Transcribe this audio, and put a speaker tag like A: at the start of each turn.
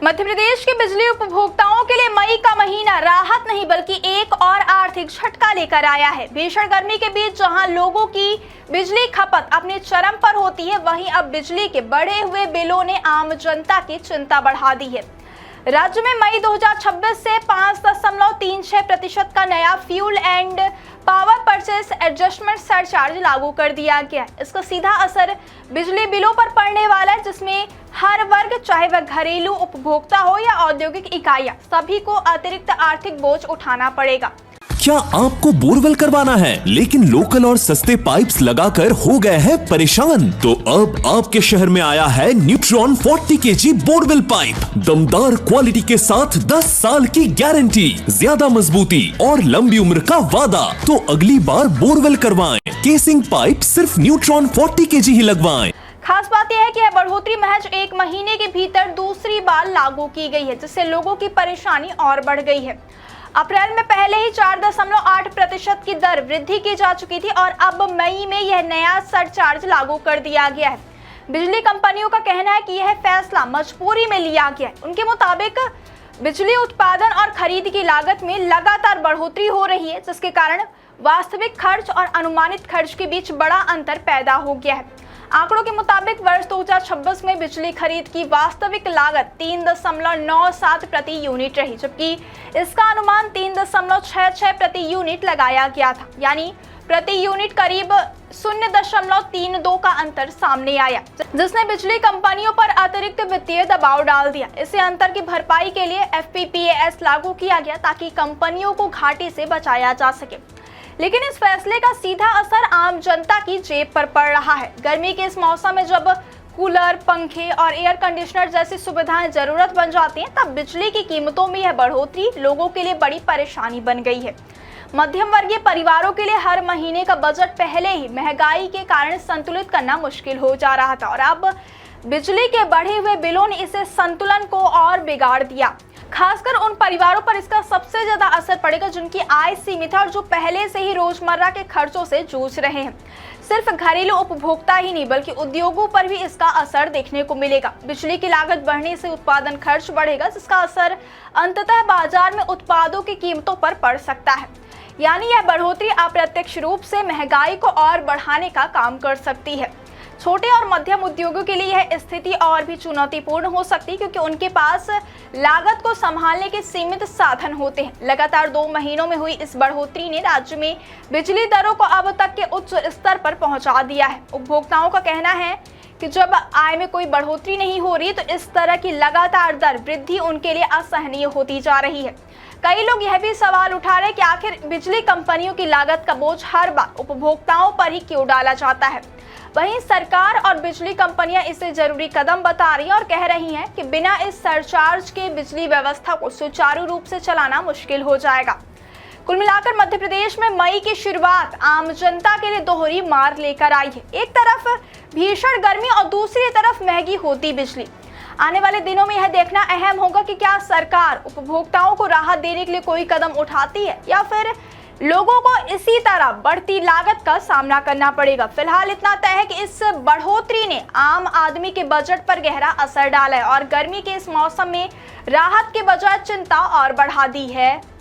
A: मध्य प्रदेश के बिजली उपभोक्ताओं के लिए मई का महीना राहत नहीं बल्कि एक और आर्थिक झटका लेकर आया है। भीषण गर्मी के बीच जहां लोगों की बिजली खपत अपने चरम पर होती है, वहीं अब बिजली के बढ़े हुए बिलों ने आम जनता की चिंता बढ़ा दी है। राज्य में मई 2026 से 5.36% का नया fuel and power purchase adjustment surcharge लागू कर दिया गया है। इसका सीधा असर बिजली बिलों पर पड़ने वाला है, जिसमें हर वर्ग, चाहे वह घरेलू उपभोक्ता हो या औद्योगिक इकाइयां, सभी को अतिरिक्त आर्थिक बोझ उठाना पड़ेगा।
B: क्या आपको बोरवेल करवाना है लेकिन लोकल और सस्ते पाइप्स लगाकर हो गए हैं परेशान? तो अब आपके शहर में आया है न्यूट्रॉन 40 kg बोरवेल पाइप। दमदार क्वालिटी के साथ 10 साल की गारंटी, ज्यादा मजबूती और लंबी उम्र का वादा। तो अगली बार बोरवेल करवाएं, केसिंग पाइप सिर्फ न्यूट्रॉन 40 kg ही लगवाएं।
A: खास बात यह है कि यह बढ़ोतरी महज एक महीने के भीतर दूसरी बार लागू की गई है, जिससे लोगों की परेशानी और बढ़ गई है। अप्रैल में पहले ही 4.8% की दर वृद्धि की जा चुकी थी और अब मई में यह नया सरचार्ज लागू कर दिया गया है। बिजली कंपनियों का कहना है कि यह फैसला मजबूरी में लिया गया है। उनके मुताबिक बिजली उत्पादन और खरीद की लागत में लगातार बढ़ोतरी हो रही है, जिसके कारण वास्तविक खर्च और अनुमानित खर्च के बीच बड़ा अंतर पैदा हो गया है। आंकड़ों के मुताबिक वर्ष 2026 में बिजली खरीद की वास्तविक लागत 3.97 प्रति यूनिट रही, जबकि इसका अनुमान 3.66 प्रति यूनिट लगाया गया था। यानी प्रति यूनिट करीब 0.32 का अंतर सामने आया, जिसने बिजली कंपनियों पर अतिरिक्त वित्तीय दबाव डाल दिया। इसी अंतर की भरपाई के लिए FPPAS लागू किया गया ताकि कंपनियों को घाटे से बचाया जा सके। लेकिन इस फैसले का सीधा असर आम जनता की जेब पर पड़ रहा है। गर्मी के इस मौसम में जब कूलर, पंखे और एयर कंडीशनर जैसी सुविधाएं जरूरत बन जाती हैं, तब बिजली की कीमतों में यह बढ़ोतरी लोगों के लिए बड़ी परेशानी बन गई है। मध्यम वर्गीय परिवारों के लिए हर महीने का बजट पहले ही महंगाई के कारण संतुलित करना मुश्किल हो जा रहा था और अब बिजली के बढ़े हुए बिलों ने इसे संतुलन को और बिगाड़ दिया। खासकर उन परिवारों पर इसका सबसे ज्यादा असर पड़ेगा जिनकी आय सीमित है और जो पहले से ही रोजमर्रा के खर्चों से जूझ रहे हैं। सिर्फ घरेलू उपभोक्ता ही नहीं बल्कि उद्योगों पर भी इसका असर देखने को मिलेगा। बिजली की लागत बढ़ने से उत्पादन खर्च बढ़ेगा, जिसका असर अंततः बाजार में उत्पादों की कीमतों पर पड़ सकता है। यानी यह बढ़ोतरी अप्रत्यक्ष रूप से महंगाई को और बढ़ाने का काम कर सकती है। छोटे और मध्यम उद्योगों के लिए यह स्थिति और भी चुनौतीपूर्ण हो सकती है, क्योंकि उनके पास लागत को संभालने के सीमित साधन होते हैं। लगातार 2 महीनों में हुई इस बढ़ोतरी ने राज्य में बिजली दरों को अब तक के उच्च स्तर पर पहुंचा दिया है। उपभोक्ताओं का कहना है कि जब आय में कोई बढ़ोतरी नहीं हो रही, तो इस तरह की लगातार दर वृद्धि उनके लिए असहनीय होती जा रही है। कई लोग यह भी सवाल उठा रहे हैं कि आखिर बिजली कंपनियों की लागत का बोझ हर बार उपभोक्ताओं पर ही क्यों डाला जाता है। वहीं सरकार और बिजली कंपनियां इसे जरूरी कदम बता रही हैं और कह रही हैं कि बिना इस सरचार्ज के बिजली व्यवस्था को सुचारू रूप से चलाना मुश्किल हो जाएगा। कुल मिलाकर मध्य प्रदेश में मई की शुरुआत आम जनता के लिए दोहरी मार लेकर आई है। एक तरफ भीषण गर्मी और दूसरी तरफ महंगी होती बिजली। आने वाले दिनों में यह देखना अहम होगा कि क्या सरकार उपभोक्ताओं को राहत देने के लिए कोई कदम उठाती है या फिर लोगों को इसी तरह बढ़ती लागत का सामना करना पड़ेगा। फिलहाल इतना तय है कि इस बढ़ोतरी ने आम आदमी के बजट पर गहरा असर डाला है और गर्मी के इस मौसम में राहत के बजाय चिंता और बढ़ा दी है।